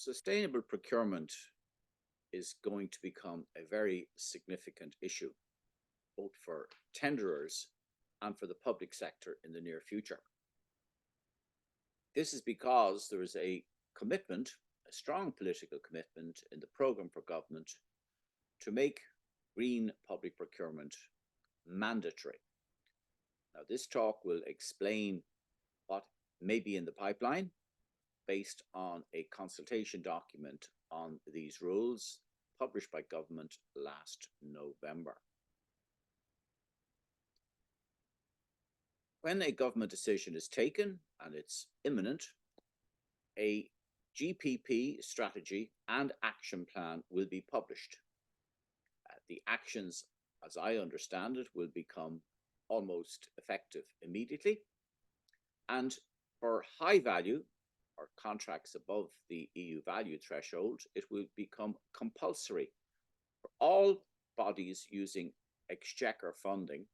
Sustainable procurement is going to become a very significant issue, both for tenderers and for the public sector in the near future. This is because there is a commitment, a strong political commitment in the programme for government to make green public procurement mandatory. Now, this talk will explain what may be in the pipeline based on a consultation document on these rules published by government last November. When a government decision is taken, and it's imminent, a GPP strategy and action plan will be published. The actions, as I understand it, will become almost effective immediately. And for high value, or contracts above the EU value threshold, it will become compulsory for all bodies using exchequer funding,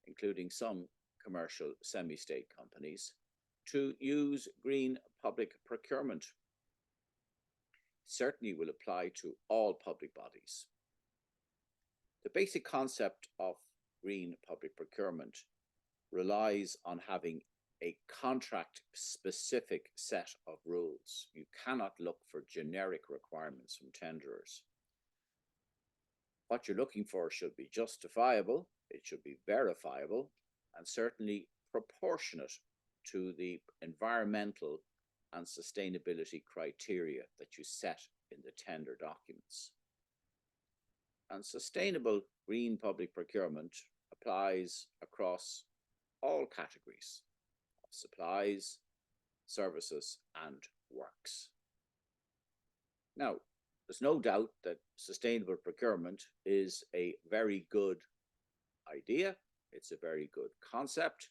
including some commercial semi-state companies, to use green public procurement. Certainly will apply to all public bodies. The basic concept of green public procurement relies on having a contract-specific set of rules. You cannot look for generic requirements from tenderers. What you're looking for should be justifiable, it should be verifiable, and certainly proportionate to the environmental and sustainability criteria that you set in the tender documents. And sustainable green public procurement applies across all categories: supplies, services, and works. Now, there's no doubt that sustainable procurement is a very good idea. It's a very good concept,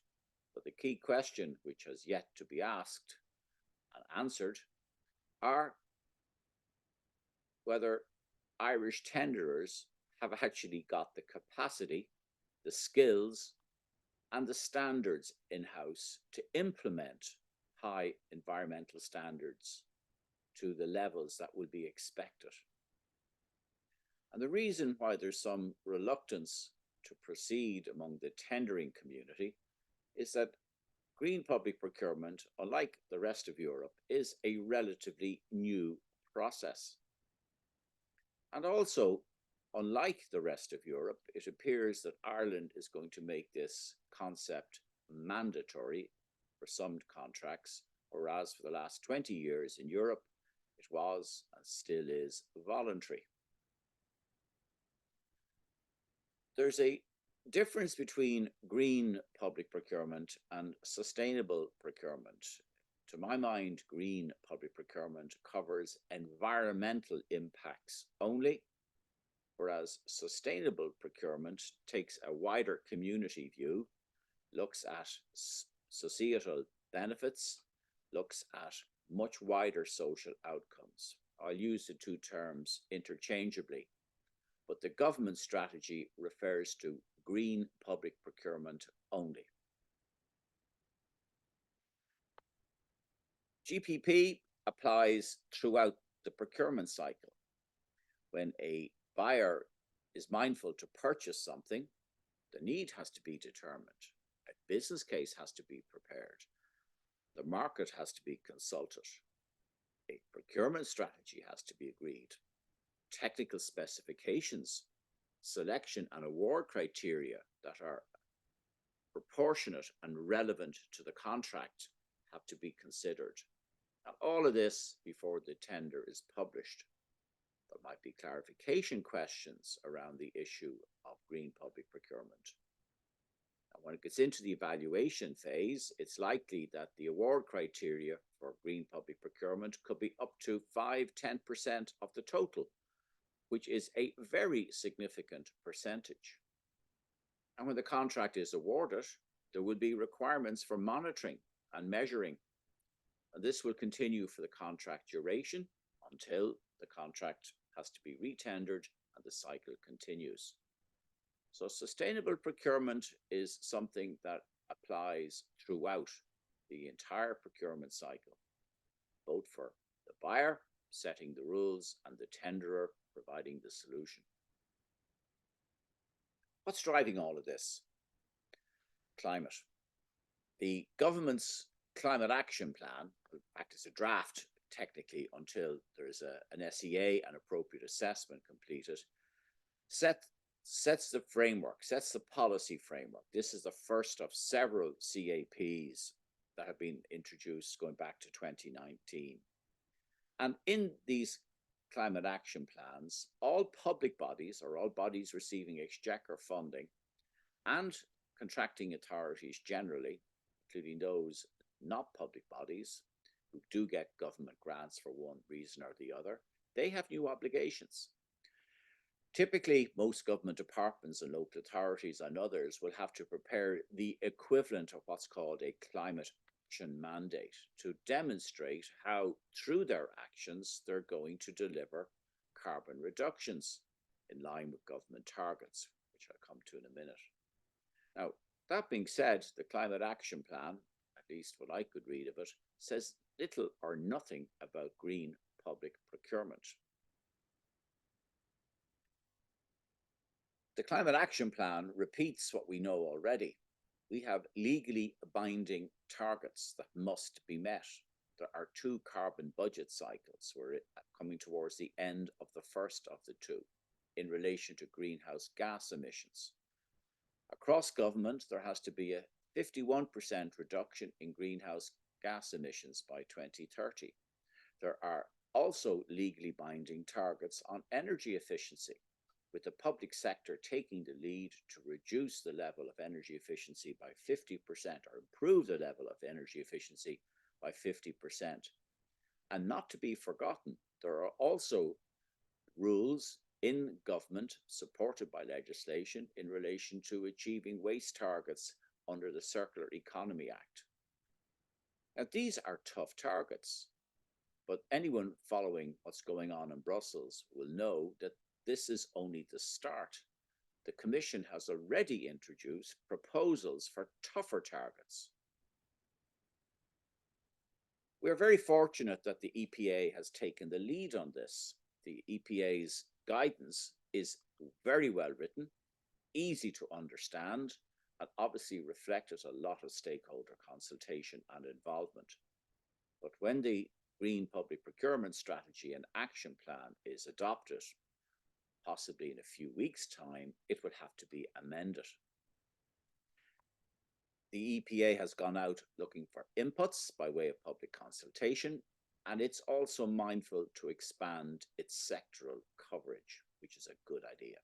but the key question, which has yet to be asked and answered, are whether Irish tenderers have actually got the capacity, the skills, and the standards in-house to implement high environmental standards to the levels that would be expected. And the reason why there's some reluctance to proceed among the tendering community is that green public procurement, unlike the rest of Europe, is a relatively new process. And also, unlike the rest of Europe, it appears that Ireland is going to make this concept mandatory for some contracts, whereas for the last 20 years in Europe, it was and still is voluntary. There's a difference between green public procurement and sustainable procurement. To my mind, green public procurement covers environmental impacts only, whereas sustainable procurement takes a wider community view, looks at societal benefits, looks at much wider social outcomes. I'll use the two terms interchangeably, but the government strategy refers to green public procurement only. GPP applies throughout the procurement cycle. When a buyer is mindful to purchase something, the need has to be determined. A business case has to be prepared. The market has to be consulted. A procurement strategy has to be agreed. Technical specifications, selection and award criteria that are proportionate and relevant to the contract have to be considered. And all of this before the tender is published. There might be clarification questions around the issue of green public procurement. And when it gets into the evaluation phase, it's likely that the award criteria for green public procurement could be up to 5–10% of the total, which is a very significant percentage. And when the contract is awarded, there will be requirements for monitoring and measuring. And this will continue for the contract duration until the contract has to be retendered and the cycle continues. So sustainable procurement is something that applies throughout the entire procurement cycle, both for the buyer setting the rules and the tenderer providing the solution. What's driving all of this? Climate. The government's climate action plan, in fact, it's a draft technically until there's an SEA and appropriate assessment completed, sets the framework, sets the policy framework. This is the first of several CAPs that have been introduced going back to 2019. And in these climate action plans, all public bodies or all bodies receiving exchequer funding and contracting authorities generally, including those not public bodies who do get government grants for one reason or the other, they have new obligations. Typically, most government departments and local authorities and others will have to prepare the equivalent of what's called a climate action mandate to demonstrate how, through their actions, they're going to deliver carbon reductions in line with government targets, which I'll come to in a minute. Now, that being said, the Climate Action Plan, at least what I could read of it, says little or nothing about green public procurement. The Climate Action Plan repeats what we know already. We have legally binding targets that must be met. There are 2 carbon budget cycles. We're coming towards the end of the first of the 2 in relation to greenhouse gas emissions. Across government, there has to be a 51% reduction in greenhouse gas emissions by 2030. There are also legally binding targets on energy efficiency, with the public sector taking the lead to reduce the level of energy efficiency by 50% or improve the level of energy efficiency by 50%. And not to be forgotten, there are also rules in government supported by legislation in relation to achieving waste targets under the Circular Economy Act. Now, these are tough targets, but anyone following what's going on in Brussels will know that this is only the start. The Commission has already introduced proposals for tougher targets. We're very fortunate that the EPA has taken the lead on this. The EPA's guidance is very well written, easy to understand, and obviously reflected a lot of stakeholder consultation and involvement. But when the Green Public Procurement Strategy and Action Plan is adopted, possibly in a few weeks' time, it would have to be amended. The EPA has gone out looking for inputs by way of public consultation, and it's also mindful to expand its sectoral coverage, which is a good idea.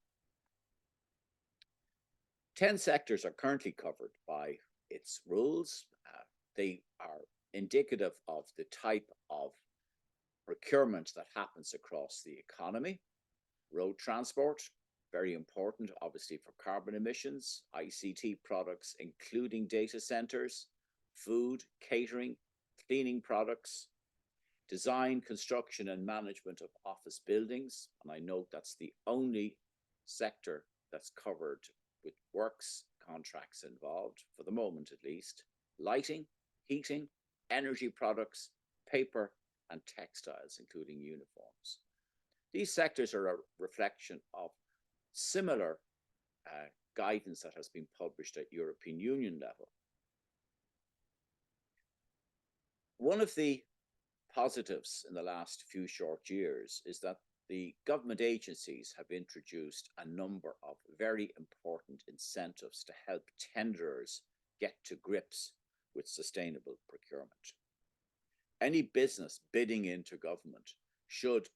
10 sectors are currently covered by its rules. They are indicative of the type of procurement that happens across the economy. Road transport, very important, obviously, for carbon emissions. ICT products, including data centers. Food, catering, cleaning products. Design, construction, and management of office buildings. And I note that's the only sector that's covered with works contracts involved, for the moment at least. Lighting, heating, energy products, paper, and textiles, including uniforms. These sectors are a reflection of similar guidance that has been published at European Union level. One of the positives in the last few short years is that the government agencies have introduced a number of very important incentives to help tenderers get to grips with sustainable procurement. Any business bidding into government should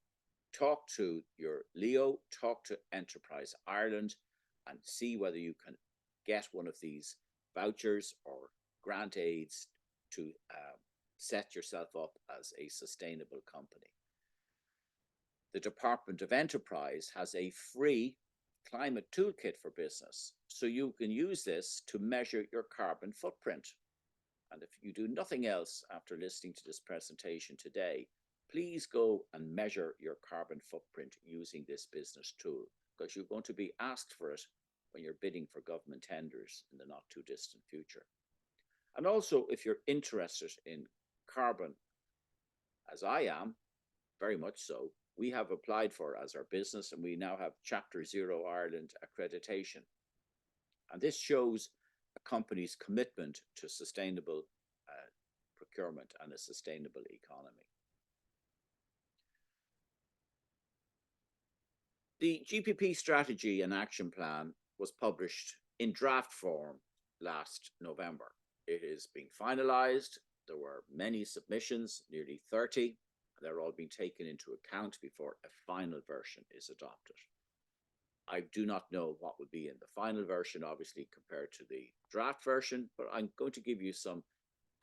talk to your LEO, talk to Enterprise Ireland, and see whether you can get one of these vouchers or grant aids to set yourself up as a sustainable company. The Department of Enterprise has a free climate toolkit for business, so you can use this to measure your carbon footprint. And if you do nothing else after listening to this presentation today, please go and measure your carbon footprint using this business tool, because you're going to be asked for it when you're bidding for government tenders in the not too distant future. And also, if you're interested in carbon, as I am, very much so. We have applied for as our business, and we now have Chapter 0 Ireland accreditation. And this shows a company's commitment to sustainable procurement and a sustainable economy. The GPP strategy and action plan was published in draft form last November. It is being finalized. There were many submissions, nearly 30. They're all being taken into account before a final version is adopted. I do not know what will be in the final version, obviously, compared to the draft version, but I'm going to give you some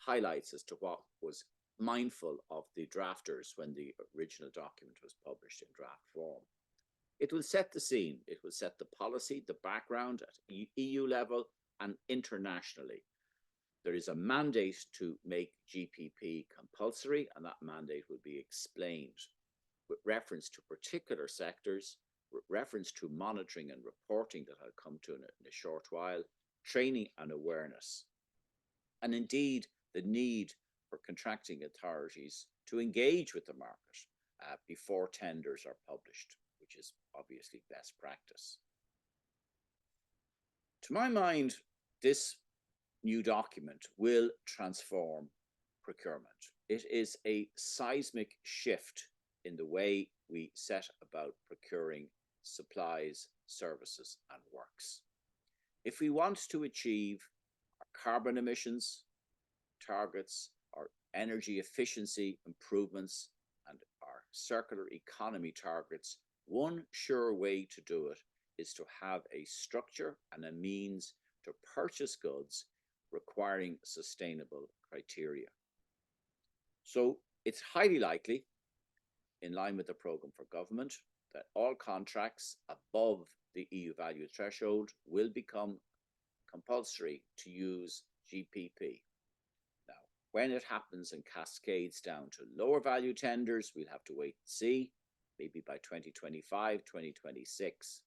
highlights as to what was mindful of the drafters when the original document was published in draft form. It will set the scene. It will set the policy, the background at EU level and internationally. There is a mandate to make GPP compulsory, and that mandate will be explained with reference to particular sectors, with reference to monitoring and reporting that I'll come to in a short while, training and awareness, and indeed the need for contracting authorities to engage with the market before tenders are published, which is obviously best practice. To my mind, this new document will transform procurement. It is a seismic shift in the way we set about procuring supplies, services, and works. If we want to achieve our carbon emissions targets, our energy efficiency improvements, and our circular economy targets, one sure way to do it is to have a structure and a means to purchase goods requiring sustainable criteria. So it's highly likely, in line with the programme for government, that all contracts above the EU value threshold will become compulsory to use GPP. Now, when it happens and cascades down to lower value tenders, we'll have to wait and see, maybe by 2025, 2026.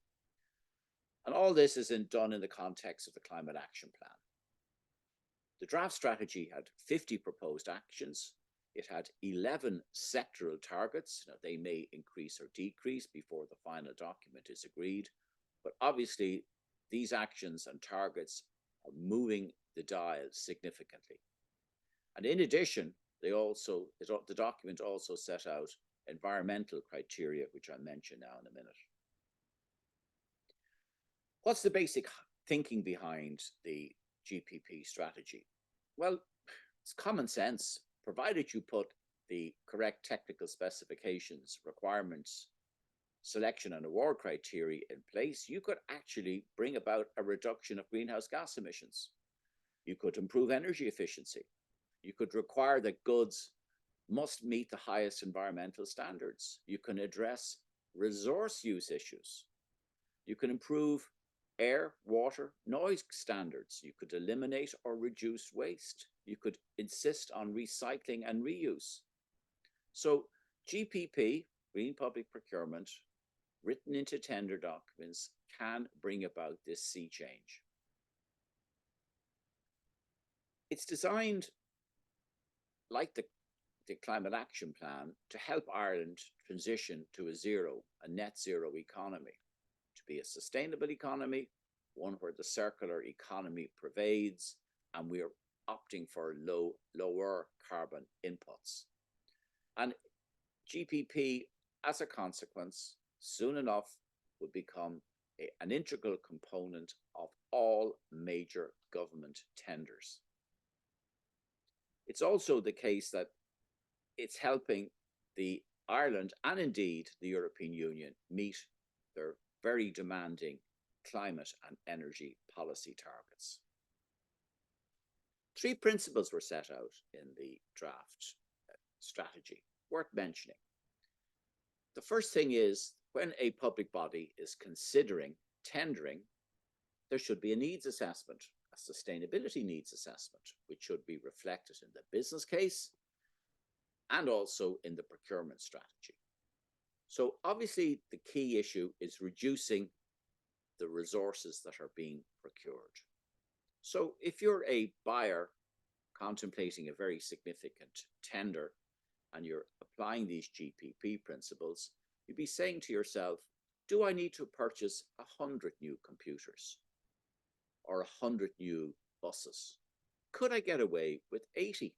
And all this is done in the context of the Climate Action Plan. The draft strategy had 50 proposed actions. It had 11 sectoral targets. Now, they may increase or decrease before the final document is agreed, but obviously these actions and targets are moving the dial significantly. And in addition, the document also set out environmental criteria, which I'll mention now in a minute. What's the basic thinking behind the GPP strategy? Well, it's common sense. Provided you put the correct technical specifications, requirements, selection and award criteria in place, you could actually bring about a reduction of greenhouse gas emissions. You could improve energy efficiency. You could require that goods must meet the highest environmental standards. You can address resource use issues. You can improve air, water, noise standards. You could eliminate or reduce waste. You could insist on recycling and reuse. So GPP, Green Public Procurement, written into tender documents, can bring about this sea change. It's designed, like the Climate Action Plan, to help Ireland transition to a net zero economy, to be a sustainable economy, one where the circular economy pervades, and we're opting for lower carbon inputs. And GPP, as a consequence, soon enough will become an integral component of all major government tenders. It's also the case that it's helping the Ireland and indeed the European Union meet their very demanding climate and energy policy targets. 3 principles were set out in the draft strategy, worth mentioning. The first thing is, when a public body is considering tendering, there should be a needs assessment, a sustainability needs assessment, which should be reflected in the business case and also in the procurement strategy. So obviously the key issue is reducing the resources that are being procured. So if you're a buyer contemplating a very significant tender, and you're applying these GPP principles, you'd be saying to yourself, do I need to purchase 100 new computers or 100 new buses? Could I get away with 80?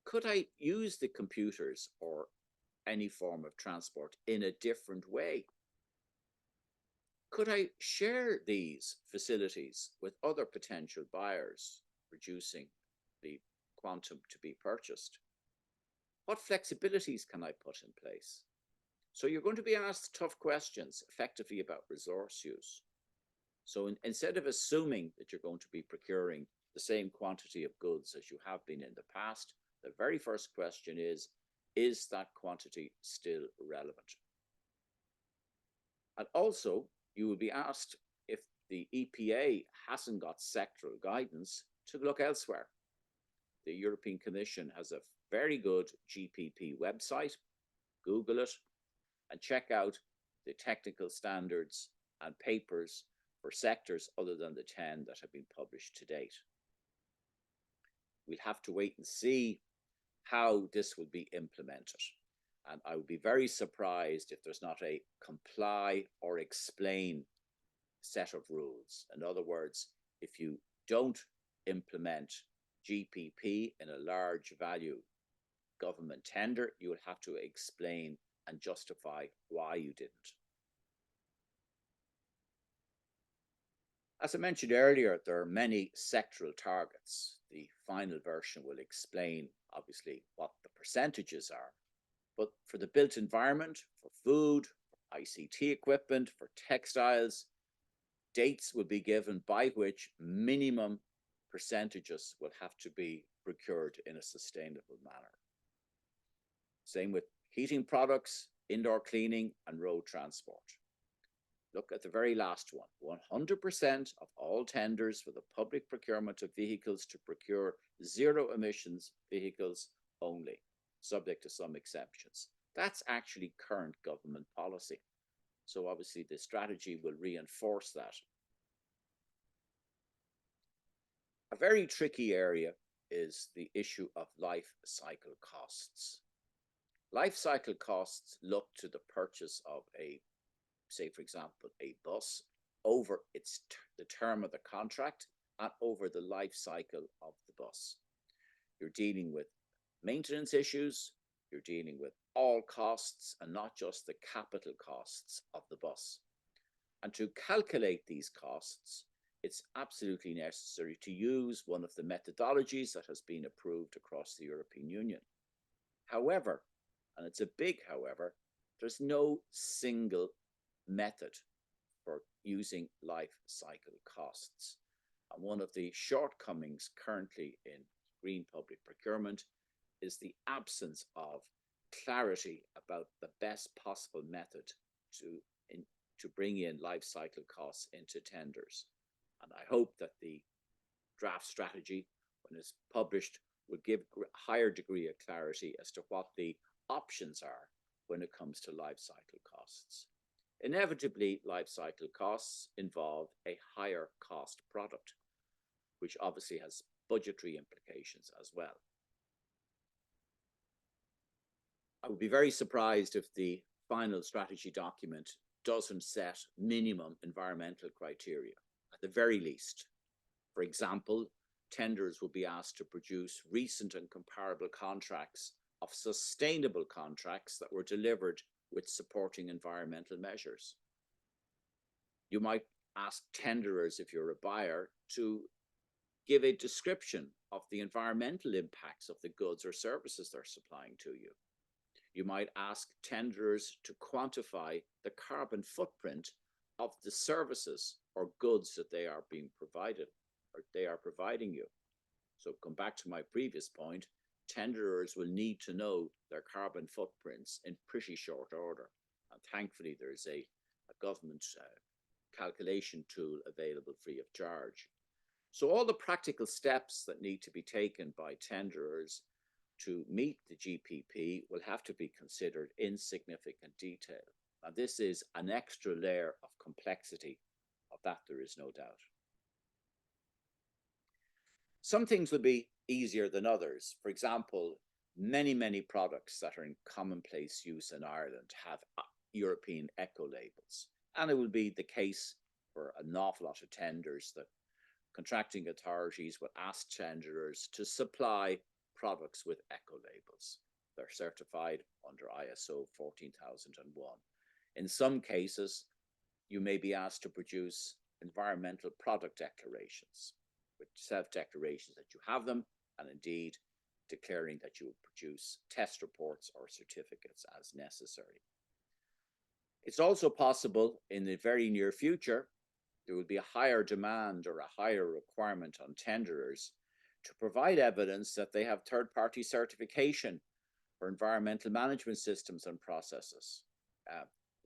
Could I use the computers or any form of transport in a different way? Could I share these facilities with other potential buyers, reducing the quantum to be purchased? What flexibilities can I put in place? So you're going to be asked tough questions effectively about resource use. So instead of assuming that you're going to be procuring the same quantity of goods as you have been in the past, the very first question is that quantity still relevant? And also, you will be asked if the EPA hasn't got sectoral guidance to look elsewhere. The European Commission has a very good GPP website. Google it and check out the technical standards and papers for sectors other than the 10 that have been published to date. We'll have to wait and see how this will be implemented. And I would be very surprised if there's not a comply or explain set of rules. In other words, if you don't implement GPP in a large value government tender, you will have to explain and justify why you didn't. As I mentioned earlier, there are many sectoral targets. The final version will explain, obviously, what the percentages are. But for the built environment, for food, for ICT equipment, for textiles, dates will be given by which minimum percentages will have to be procured in a sustainable manner. Same with heating products, indoor cleaning, and road transport. Look at the very last one. 100% of all tenders for the public procurement of vehicles to procure zero emissions vehicles only, subject to some exceptions. That's actually current government policy. So obviously the strategy will reinforce that. A very tricky area is the issue of life cycle costs. Life cycle costs look to the purchase of a, say for example, a bus over the term of the contract and over the life cycle of the bus. You're dealing with maintenance issues, you're dealing with all costs and not just the capital costs of the bus. And to calculate these costs, it's absolutely necessary to use one of the methodologies that has been approved across the European Union. However, and it's a big however, there's no single method for using life cycle costs. And one of the shortcomings currently in green public procurement is the absence of clarity about the best possible method to bring in life cycle costs into tenders. And I hope that the draft strategy, when it's published, will give a higher degree of clarity as to what the options are when it comes to life cycle costs. Inevitably, life cycle costs involve a higher cost product, which obviously has budgetary implications as well. I would be very surprised if the final strategy document doesn't set minimum environmental criteria, at the very least. For example, tenders will be asked to produce recent and comparable contracts of sustainable contracts that were delivered with supporting environmental measures. You might ask tenderers, if you're a buyer, to give a description of the environmental impacts of the goods or services they're supplying to you. You might ask tenderers to quantify the carbon footprint of the services or goods that they are being provided or they are providing you. So come back to my previous point, tenderers will need to know their carbon footprints in pretty short order. And thankfully, there's a government calculation tool available free of charge. So all the practical steps that need to be taken by tenderers to meet the GPP will have to be considered in significant detail. And this is an extra layer of complexity, of that there is no doubt. Some things will be easier than others. For example, many products that are in commonplace use in Ireland have European eco labels. And it will be the case for an awful lot of tenders that contracting authorities will ask tenderers to supply products with eco labels. They're certified under ISO 14001. In some cases, you may be asked to produce environmental product declarations, with self-declarations that you have them, and indeed declaring that you will produce test reports or certificates as necessary. It's also possible in the very near future, there will be a higher demand or a higher requirement on tenderers to provide evidence that they have third-party certification for environmental management systems and processes.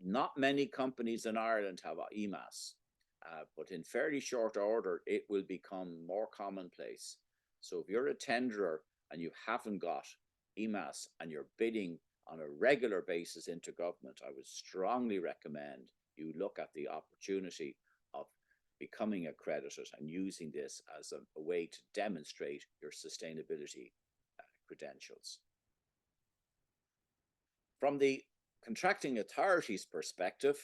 Not many companies in Ireland have EMAS, but in fairly short order, it will become more commonplace. So if you're a tenderer and you haven't got EMAS and you're bidding on a regular basis into government, I would strongly recommend you look at the opportunity of becoming accredited and using this as a way to demonstrate your sustainability credentials. From the contracting authority's perspective,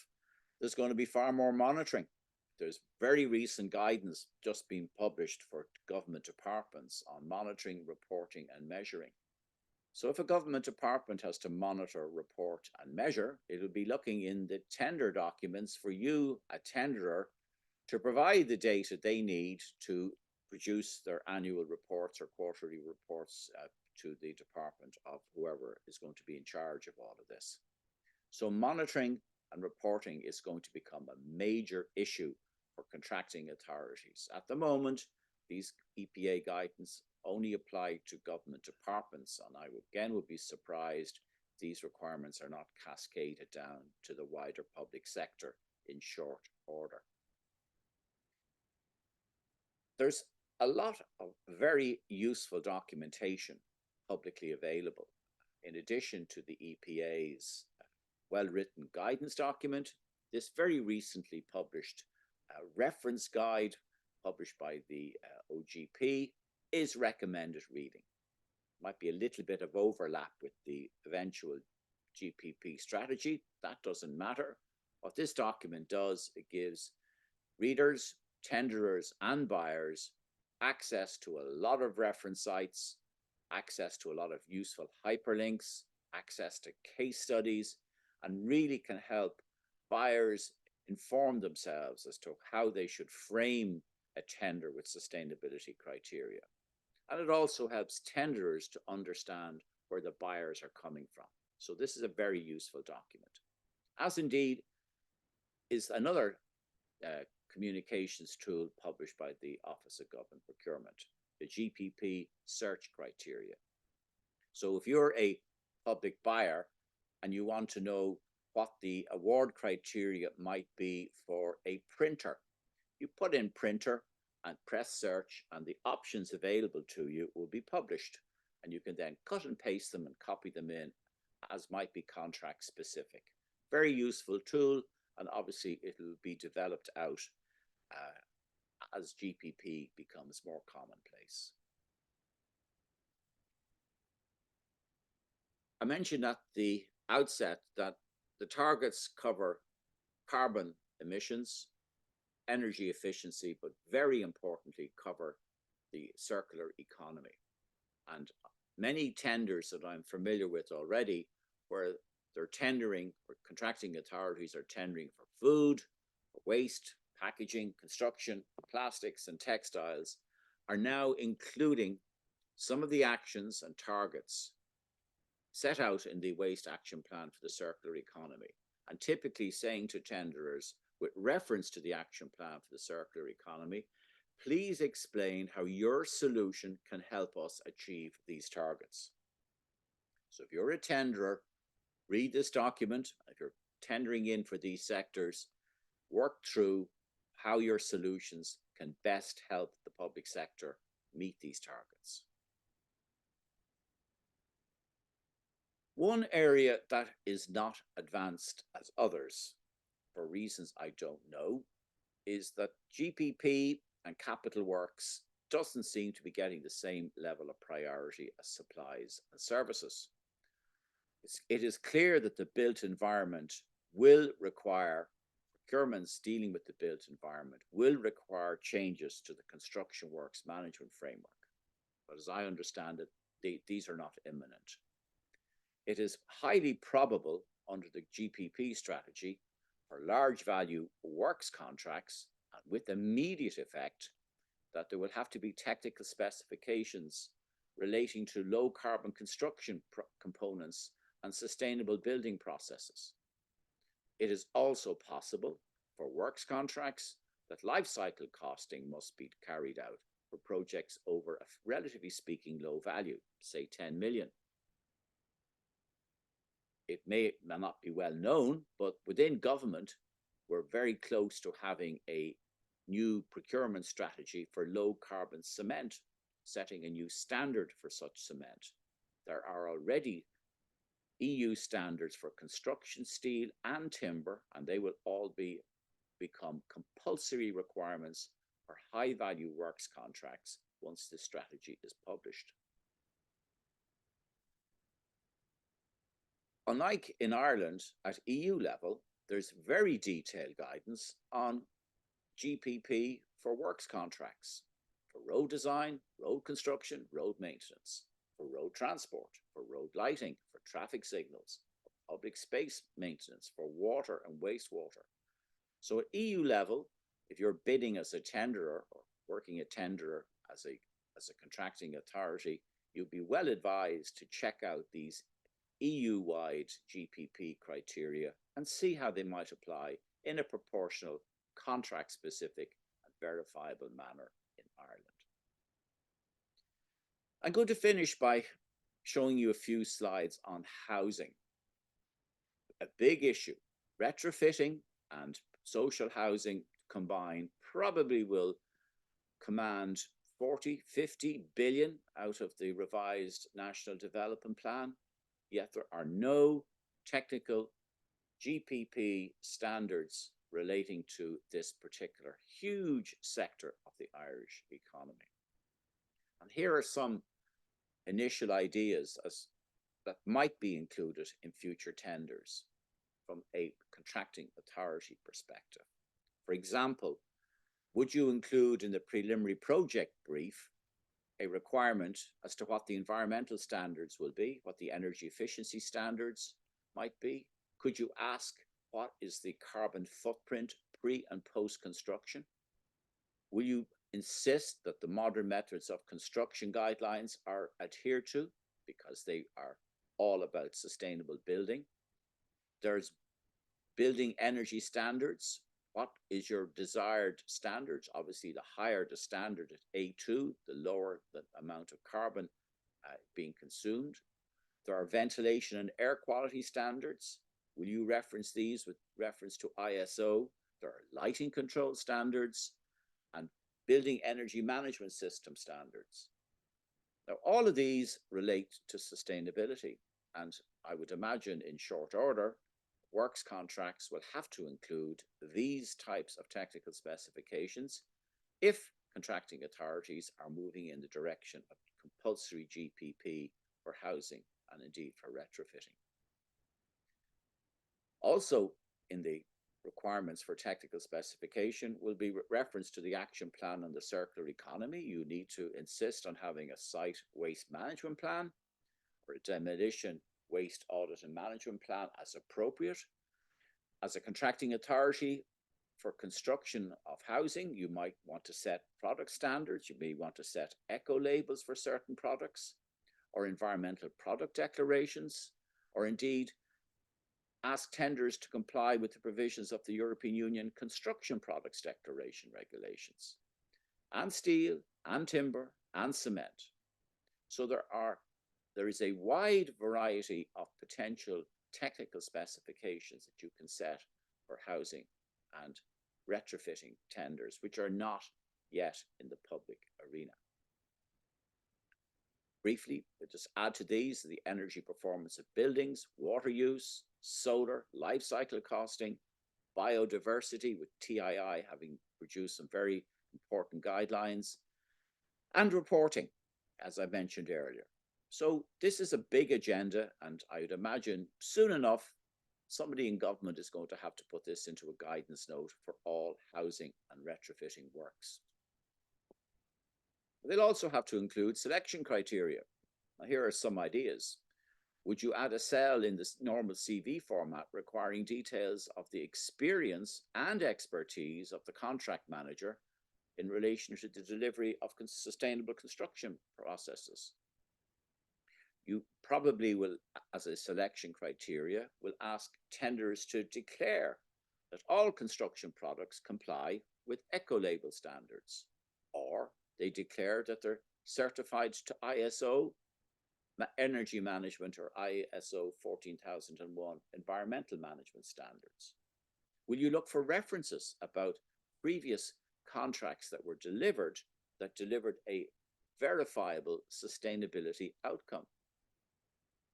there's going to be far more monitoring. There's very recent guidance just being published for government departments on monitoring, reporting, and measuring. So if a government department has to monitor, report, and measure, it'll be looking in the tender documents for you, a tenderer, to provide the data they need to produce their annual reports or quarterly reports to the department of whoever is going to be in charge of all of this. So monitoring and reporting is going to become a major issue for contracting authorities. At the moment, these EPA guidance only apply to government departments, and I would be surprised if these requirements are not cascaded down to the wider public sector in short order. There's a lot of very useful documentation publicly available. In addition to the EPA's well-written guidance document, this very recently published reference guide published by the OGP is recommended reading. Might be a little bit of overlap with the eventual GPP strategy. That doesn't matter. What this document does, it gives readers, tenderers, and buyers access to a lot of reference sites, access to a lot of useful hyperlinks, access to case studies, and really can help buyers inform themselves as to how they should frame a tender with sustainability criteria. And it also helps tenderers to understand where the buyers are coming from. So this is a very useful document, as indeed is another communications tool published by the Office of Government Procurement, the GPP search criteria. So if you're a public buyer and you want to know what the award criteria might be for a printer, you put in printer and press search, and the options available to you will be published, and you can then cut and paste them and copy them in as might be contract specific. Very useful tool, and obviously it will be developed out as GPP becomes more commonplace. I mentioned at the outset that the targets cover carbon emissions, energy efficiency, but very importantly cover the circular economy. And many tenders that I'm familiar with already, where they're tendering, or contracting authorities are tendering for food, for waste, packaging, construction, plastics, and textiles, are now including some of the actions and targets set out in the Waste Action Plan for the Circular Economy, and typically saying to tenderers, with reference to the action plan for the circular economy, please explain how your solution can help us achieve these targets. So if you're a tenderer, read this document. If you're tendering in for these sectors, work through how your solutions can best help the public sector meet these targets. One area that is not advanced as others, for reasons I don't know, is that GPP and capital works doesn't seem to be getting the same level of priority as supplies and services. It is clear that the built environment will require procurements dealing with the built environment will require changes to the construction works management framework. But as I understand it, these are not imminent. It is highly probable under the GPP strategy for large value works contracts and with immediate effect that there will have to be technical specifications relating to low carbon construction components and sustainable building processes. It is also possible for works contracts that life cycle costing must be carried out for projects over a relatively speaking low value, say 10 million. It may not be well known, but within government, we're very close to having a new procurement strategy for low carbon cement, setting a new standard for such cement. There are already EU standards for construction steel and timber, and they will all become compulsory requirements for high value works contracts once this strategy is published. Unlike in Ireland, at EU level, there's very detailed guidance on GPP for works contracts, for road design, road construction, road maintenance, for road transport, for road lighting, for traffic signals, for public space maintenance, for water and wastewater. So at EU level, if you're bidding as a tenderer or working a tenderer as a contracting authority, you'll be well advised to check out these EU-wide GPP criteria and see how they might apply in a proportional, contract-specific and verifiable manner in Ireland. I'm going to finish by showing you a few slides on housing. A big issue, retrofitting and social housing combined probably will command 40, 50 billion out of the revised National Development Plan, yet there are no technical GPP standards relating to this particular huge sector of the Irish economy. And here are some initial ideas that might be included in future tenders from a contracting authority perspective. For example, would you include in the preliminary project brief a requirement as to what the environmental standards will be, what the energy efficiency standards might be? Could you ask what is the carbon footprint pre and post construction? Will you insist that the modern methods of construction guidelines are adhered to because they are all about sustainable building? There's building energy standards. What is your desired standards? Obviously, the higher the standard at A2, the lower the amount of carbon being consumed. There are ventilation and air quality standards. Will you reference these with reference to ISO? There are lighting control standards and building energy management system standards. Now, all of these relate to sustainability, and I would imagine in short order, works contracts will have to include these types of technical specifications if contracting authorities are moving in the direction of compulsory GPP for housing and indeed for retrofitting. Also in the requirements for technical specification will be reference to the action plan on the circular economy. You need to insist on having a site waste management plan or a demolition waste audit and management plan as appropriate. As a contracting authority for construction of housing, you might want to set product standards. You may want to set eco labels for certain products or environmental product declarations, or indeed ask tenders to comply with the provisions of the European Union Construction Products Declaration regulations, and steel, and timber, and cement. So there is a wide variety of potential technical specifications that you can set for housing and retrofitting tenders, which are not yet in the public arena. Briefly, we'll just add to these the energy performance of buildings, water use, solar, life cycle costing, biodiversity, with TII having produced some very important guidelines, and reporting, as I mentioned earlier. So this is a big agenda, and I would imagine soon enough, somebody in government is going to have to put this into a guidance note for all housing and retrofitting works. They'll also have to include selection criteria. Now, here are some ideas. Would you add a cell in this normal CV format requiring details of the experience and expertise of the contract manager in relation to the delivery of sustainable construction processes? You probably will, as a selection criteria, will ask tenders to declare that all construction products comply with eco-label standards, or they declare that they're certified to ISO energy management or ISO 14001 environmental management standards. Will you look for references about previous contracts that were delivered that delivered a verifiable sustainability outcome?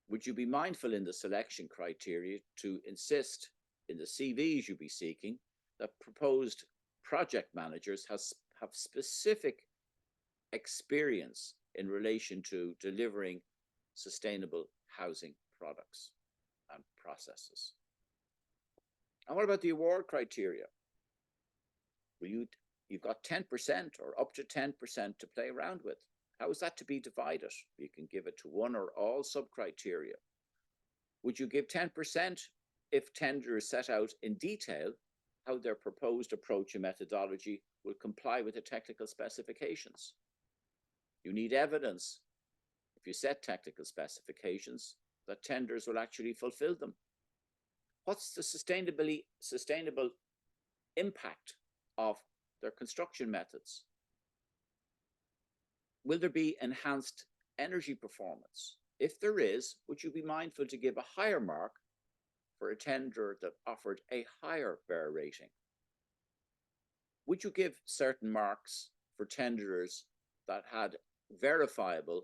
Would you be mindful in the selection criteria to insist in the CVs you'll be seeking that proposed project managers have specific experience in relation to delivering sustainable housing products and processes? And what about the award criteria? You've got 10% or up to 10% to play around with. How is that to be divided? You can give it to one or all sub-criteria. Would you give 10% if tenders set out in detail how their proposed approach and methodology will comply with the technical specifications? You need evidence, if you set technical specifications, that tenders will actually fulfill them. What's the sustainable impact of their construction methods? Will there be enhanced energy performance? If there is, would you be mindful to give a higher mark for a tender that offered a higher BER rating? Would you give certain marks for tenders that had verifiable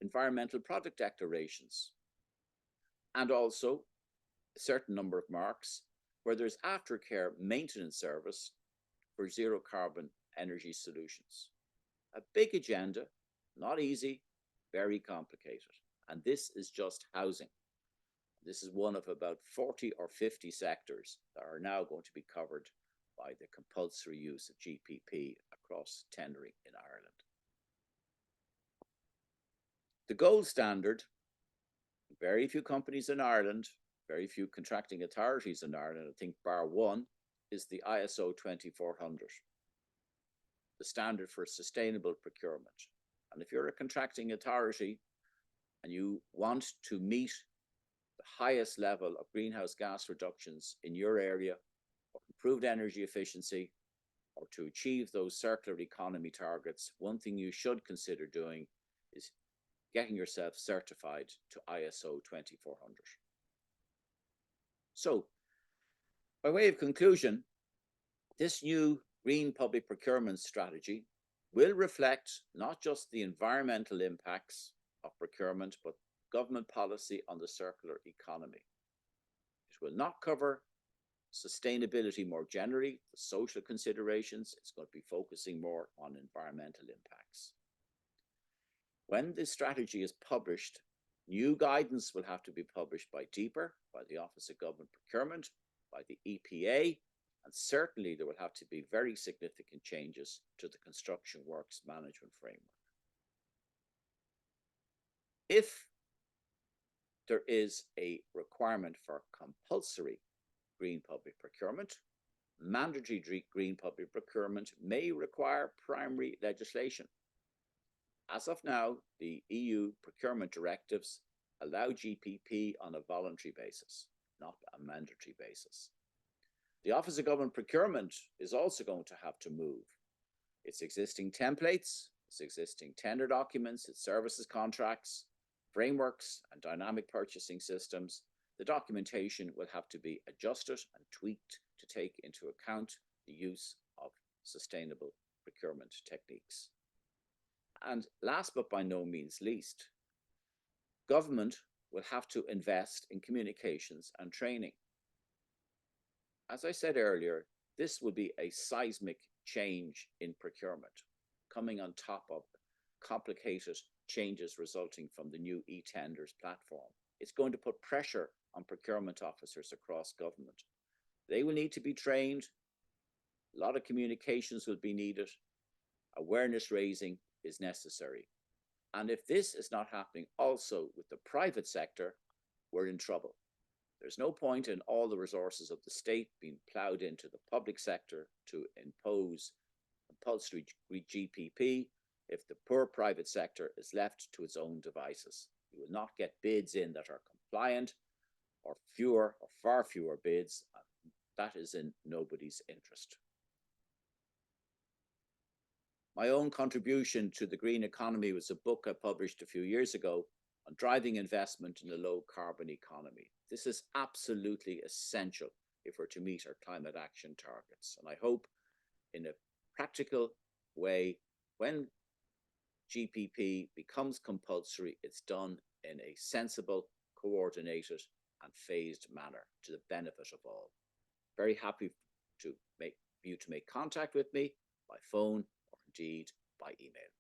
environmental product declarations? And also a certain number of marks where there's aftercare maintenance service for zero carbon energy solutions. A big agenda, not easy, very complicated. And this is just housing. This is one of about 40 or 50 sectors that are now going to be covered by the compulsory use of GPP across tendering in Ireland. The gold standard, very few companies in Ireland, very few contracting authorities in Ireland, I think bar one, is the ISO 2400. The standard for sustainable procurement. And if you're a contracting authority and you want to meet the highest level of greenhouse gas reductions in your area, or improved energy efficiency, or to achieve those circular economy targets, one thing you should consider doing is getting yourself certified to ISO 2400. So, by way of conclusion, this new green public procurement strategy will reflect not just the environmental impacts of procurement, but government policy on the circular economy. It will not cover sustainability more generally, the social considerations. It's going to be focusing more on environmental impacts. When this strategy is published, new guidance will have to be published by DEPR, by the Office of Government Procurement, by the EPA, and certainly there will have to be very significant changes to the construction works management framework. If there is a requirement for compulsory green public procurement, mandatory green public procurement may require primary legislation. As of now, the EU procurement directives allow GPP on a voluntary basis, not a mandatory basis. The Office of Government Procurement is also going to have to move its existing templates, its existing tender documents, its services contracts, frameworks, and dynamic purchasing systems. The documentation will have to be adjusted and tweaked to take into account the use of sustainable procurement techniques. And last but by no means least, government will have to invest in communications and training. As I said earlier, this will be a seismic change in procurement, coming on top of complicated changes resulting from the new e-tenders platform. It's going to put pressure on procurement officers across government. They will need to be trained. A lot of communications will be needed. Awareness raising is necessary. And if this is not happening also with the private sector, we're in trouble. There's no point in all the resources of the state being ploughed into the public sector to impose compulsory GPP if the poor private sector is left to its own devices. You will not get bids in that are compliant, or fewer or far fewer bids. That is in nobody's interest. My own contribution to the green economy was a book I published a few years ago on driving investment in a low carbon economy. This is absolutely essential if we're to meet our climate action targets. And I hope in a practical way, when GPP becomes compulsory, it's done in a sensible, coordinated and phased manner to the benefit of all. Very happy to make contact with me by phone or indeed by email.